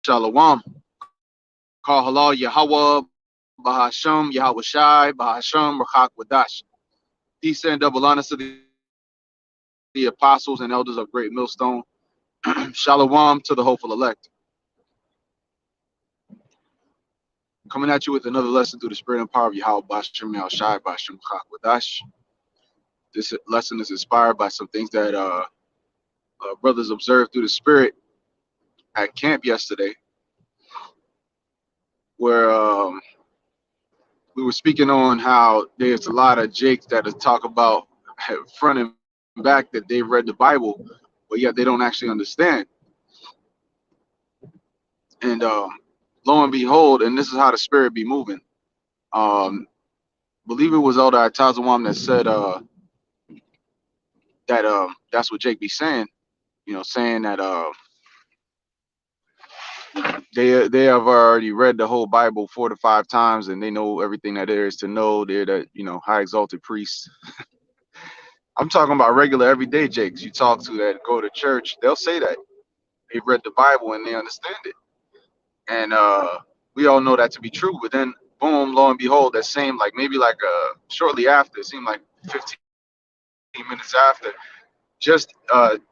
Shalom. Call halal Yahweh, Bahasham, Yahweh Shai, Bahasham, Rachak Wadash. Peace and double honor to the apostles and elders of Great Millstone. Shalom to the hopeful elect. Coming at you with another lesson through the spirit and power of Yahweh, Bahasham, Yahweh Shai, Bahasham, Rachak Wadash. This lesson is inspired by some things that brothers observed through the spirit at camp yesterday, where we were speaking on how there's a lot of jakes that talk about front and back that they've read the Bible, but yet they don't actually understand. And lo and behold, and this is how the spirit be moving. Um, believe it was Elder Atazawam that said that that's what Jake be saying. Saying that they have already read the whole Bible 4 to 5 times and they know everything that there is to know. They're the high exalted priests. I'm talking about regular everyday Jakes you talk to that go to church. They'll say that they've read the Bible and they understand it, and we all know that to be true. But then, boom, lo and behold, that same shortly after, it seemed like 15 minutes after, just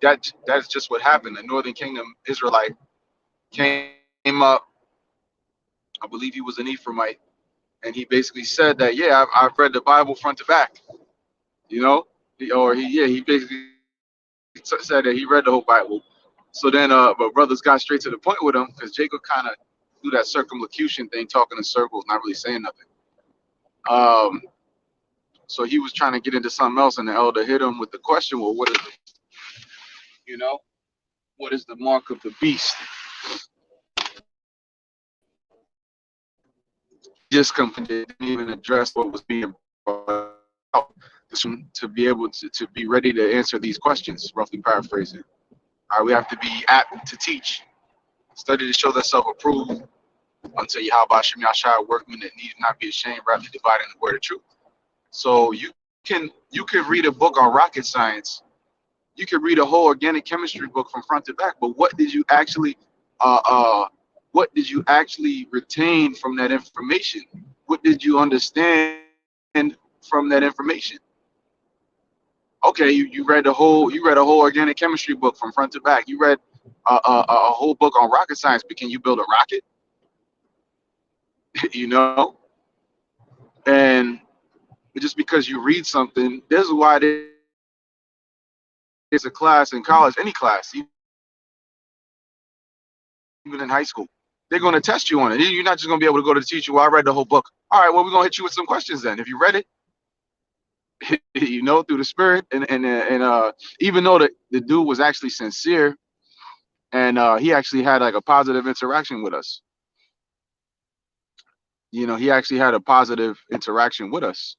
that's just what happened. The Northern Kingdom Israelite came up. I believe he was an Ephraimite, and he basically said that, yeah, I've read the Bible front to back. You know, he basically said that he read the whole Bible. So then, but brothers got straight to the point with him because Jacob kind of do that circumlocution thing, talking in circles, not really saying nothing. Um, so he was trying to get into something else, and the elder hit him with the question, "Well, you know, what is the mark of the beast?" He just completely didn't even address what was being brought out. To be able to be ready to answer these questions, roughly paraphrasing. All right, we have to be apt to teach, study to show thyself approved unto Yahweh Shem Yashai, workmen that need not be ashamed, rightly dividing the word of truth. So you can read a book on rocket science. You can read a whole organic chemistry book from front to back, but uh, uh, what did you actually retain from that information? What did you understand from that information? Okay, you read a whole organic chemistry book from front to back. You read a whole book on rocket science, but can you build a rocket? you know, and just because you read something, this is why there's a class in college, any class, even in high school. They're going to test you on it. You're not just going to be able to go to the teacher. Well, I read the whole book. All right, well, we're going to hit you with some questions then. If you read it, through the spirit, and even though the dude was actually sincere, and he actually had like a positive interaction with us. He actually had a positive interaction with us.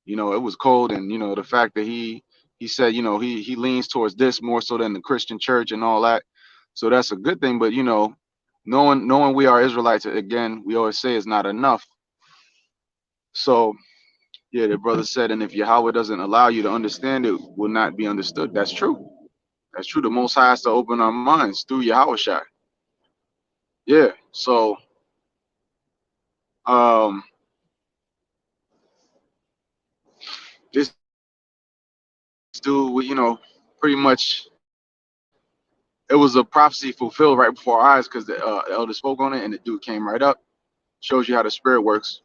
It was cold, and the fact that he said, he leans towards this more so than the Christian church and all that. So that's a good thing. But knowing we are Israelites, again, we always say is not enough. So yeah, the brother said, and if Yahweh doesn't allow you to understand, it will not be understood. That's true. That's true. The Most High has to open our minds through Yahweh Shai. Yeah. So um, this dude, pretty much it was a prophecy fulfilled right before our eyes because the elder spoke on it, and the dude came right up. Shows you how the spirit works,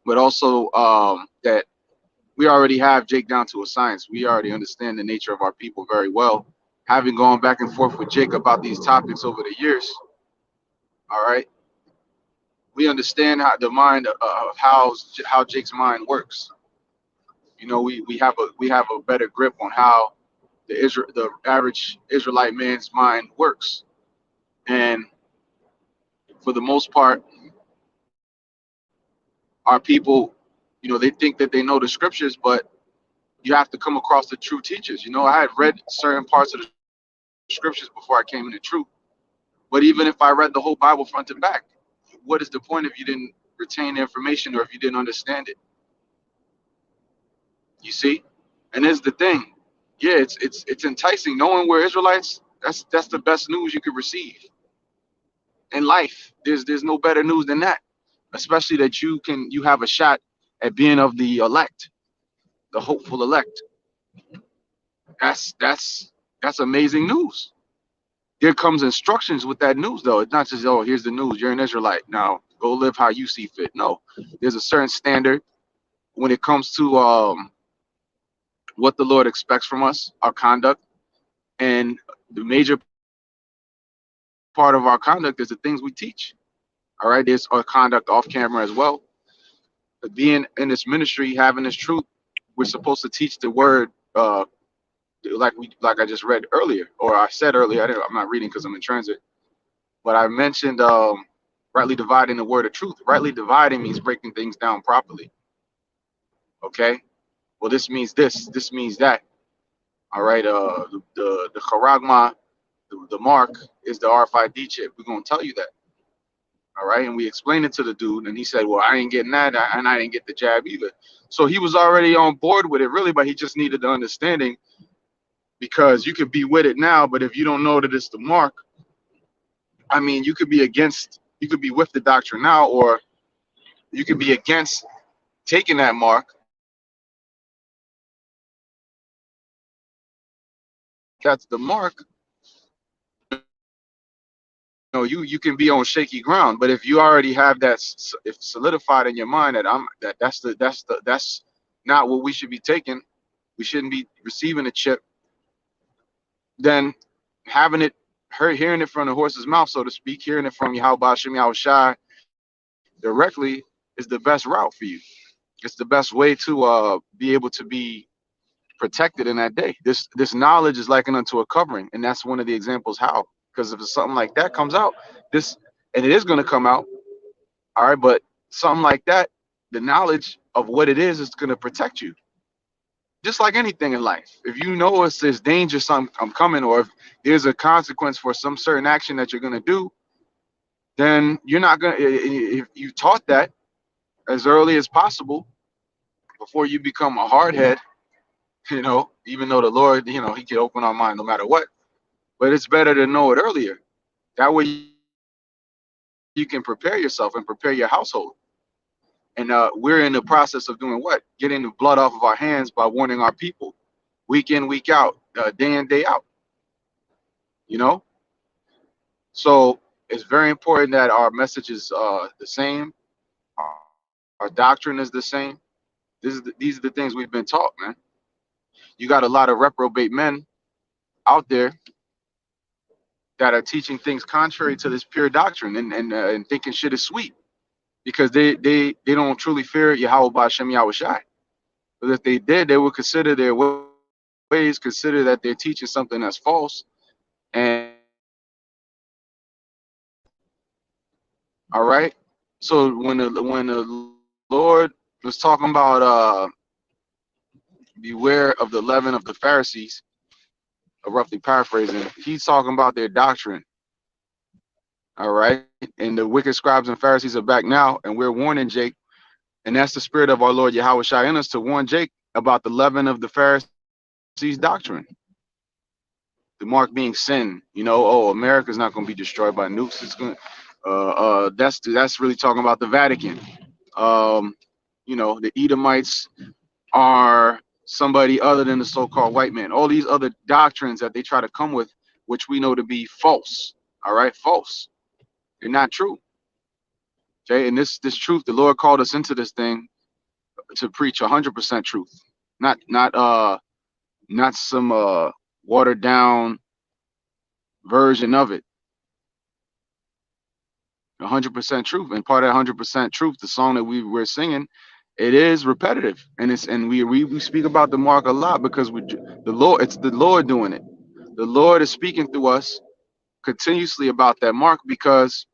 but also that we already have Jake down to a science. We already understand the nature of our people very well. Having gone back and forth with Jake about these topics over the years, all right, we understand how the mind of how Jake's mind works. We have a better grip on how the average Israelite man's mind works, and for the most part, our people, they think that they know the scriptures, but you have to come across the true teachers. I had read certain parts of the scriptures before I came into truth, but even if I read the whole Bible front to back, what is the point if you didn't retain the information or if you didn't understand it? You see? And here's the thing. Yeah, it's enticing. Knowing we're Israelites, that's the best news you could receive. in life. There's no better news than that, especially that you have a shot at being of the elect, the hopeful elect. That's amazing news. There comes instructions with that news though. It's not just, oh, here's the news, you're an Israelite, now go live how you see fit. No, there's a certain standard when it comes to what the Lord expects from us, our conduct, and the major part of our conduct is the things we teach. All right, there's our conduct off camera as well. But being in this ministry, having this truth, we're supposed to teach the word, like I just read earlier, or I said earlier. I'm not reading because I'm in transit, but I mentioned rightly dividing the word of truth. Rightly dividing means breaking things down properly. Okay, well, this means this, this means that. All right, the charagma, the mark is the RFID chip. We're gonna tell you that. All right, and we explained it to the dude, and he said, "Well, I ain't getting that, and I didn't get the jab either." So he was already on board with it, really, but he just needed the understanding, because you could be with it now, but if you don't know that it's the mark, I mean, you could be with the doctrine now, or you could be against taking that mark. That's the mark. You can be on shaky ground, but if you already have that, if solidified in your mind that that's not what we should be taking, we shouldn't be receiving a chip, then having it, hearing it from the horse's mouth, so to speak, hearing it from Yahweh Hashem Yahushai directly is the best route for you. It's the best way to be able to be protected in that day. This knowledge is likened unto a covering, and that's one of the examples how. Because if it's something like that comes out, this, and it is going to come out, all right, but something like that, the knowledge of what it is going to protect you. Just like anything in life, if you know there's danger, I'm coming, or if there's a consequence for some certain action that you're going to do, then you're not going to, if you taught that as early as possible before you become a hardhead, even though the Lord, he can open our mind no matter what, but it's better to know it earlier. That way you can prepare yourself and prepare your household. And we're in the process of doing what? Getting the blood off of our hands by warning our people week in, week out, day in, day out. So it's very important that our message is the same. Our doctrine is the same. These are the things we've been taught, man. You got a lot of reprobate men out there that are teaching things contrary to this pure doctrine, and thinking shit is sweet, because they don't truly fear Yahweh B'Shem Yahushai. But if they did, they would consider their ways, consider that they're teaching something that's false. And all right, so when the Lord was talking about beware of the leaven of the Pharisees, roughly paraphrasing, he's talking about their doctrine. All right, and the wicked scribes and Pharisees are back now, and we're warning Jake, and that's the spirit of our Lord Yahweh Shai in us, to warn Jake about the leaven of the Pharisees' doctrine. The mark being sin. Oh, America's not going to be destroyed by nukes. It's going. That's really talking about the Vatican. The Edomites are somebody other than the so-called white man. All these other doctrines that they try to come with, which we know to be false. All right, false. They're not true. Okay, and this truth, the Lord called us into this thing to preach 100% truth, not some watered down version of it. 100% truth, and part of 100% truth, the song that we're singing, it is repetitive, and we speak about the mark a lot, because it's the Lord doing it. The Lord is speaking through us continuously about that mark, because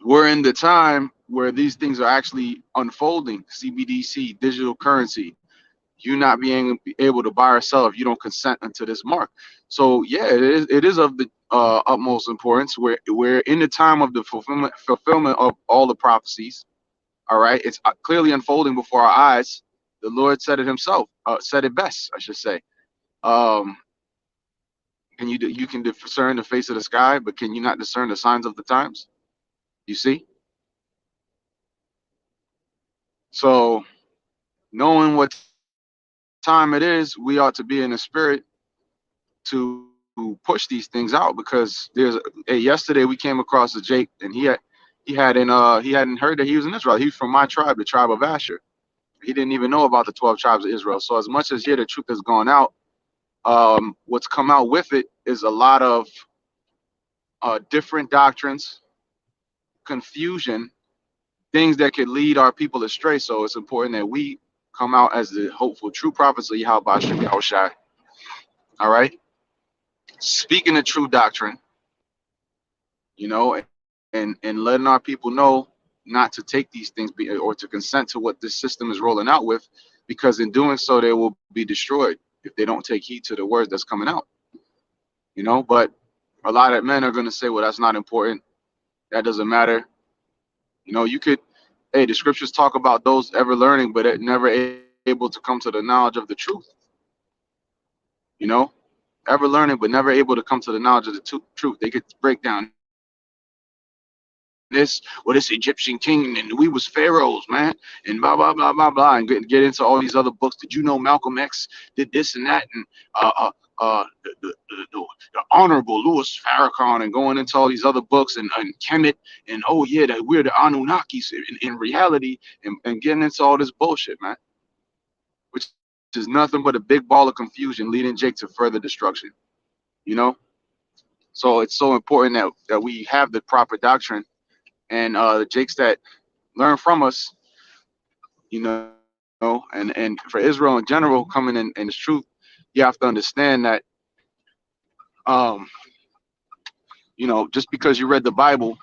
we're in the time where these things are actually unfolding. CBDC, digital currency, you not being able to buy or sell if you don't consent unto this mark. So yeah, it is of the utmost importance. We're in the time of the fulfillment of all the prophecies. All right, it's clearly unfolding before our eyes. The Lord said it himself, said it best, I should say. You can discern the face of the sky, but can you not discern the signs of the times? You see? So knowing what time it is, we ought to be in the spirit to push these things out, because yesterday we came across a Jake, and he hadn't heard that he was in Israel. He's from my tribe, the tribe of Asher. He didn't even know about the 12 tribes of Israel. So as much as the truth has gone out, what's come out with it is a lot of different doctrines, confusion, things that could lead our people astray. So it's important that we come out as the hopeful true prophets of Yahweh Hashem Yahushai. All right, speaking the true doctrine, you know, and letting our people know not to take these things or to consent to what this system is rolling out with, because in doing so they will be destroyed if they don't take heed to the words that's coming out. You know, but a lot of men are going to say, well, that's not important, that doesn't matter. You know, you could, hey, the scriptures talk about those ever learning but never able to come to the knowledge of the truth. You know, ever learning but never able to come to the knowledge of the truth. They could break down this Egyptian king, and we was pharaohs, man, and blah blah blah blah blah, and get into all these other books. Did you know Malcolm X did this and that, and the honorable Louis Farrakhan, and going into all these other books, and Kemet, and oh yeah, that we're the Anunnakis in reality, and getting into all this bullshit, man, which is nothing but a big ball of confusion leading Jake to further destruction. You know, so it's so important that we have the proper doctrine, and the Jakes that learn from us, you know, and for Israel in general coming in its truth, you have to understand that, um, you know, just because you read the Bible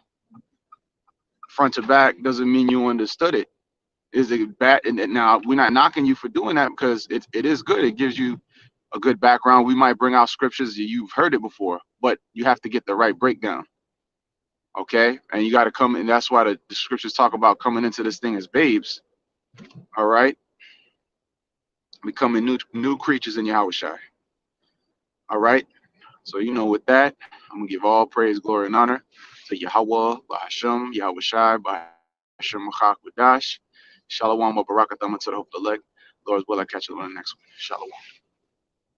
front to back doesn't mean you understood it. Is it bad? And now we're not knocking you for doing that, because it is good. It gives you a good background. We might bring out scriptures you've heard it before, but you have to get the right breakdown. Okay, and you got to come, and that's why the scriptures talk about coming into this thing as babes. All right, becoming new creatures in Yahweh Shai. All right. So, you know, with that, I'm gonna give all praise, glory, and honor to Yahweh, Bahashem, Yahweh Shai, Bahashem Machak Wadash. Shalom, Barakatham to the hope of the leg. Lord's will, I catch you on the next one. Shalom.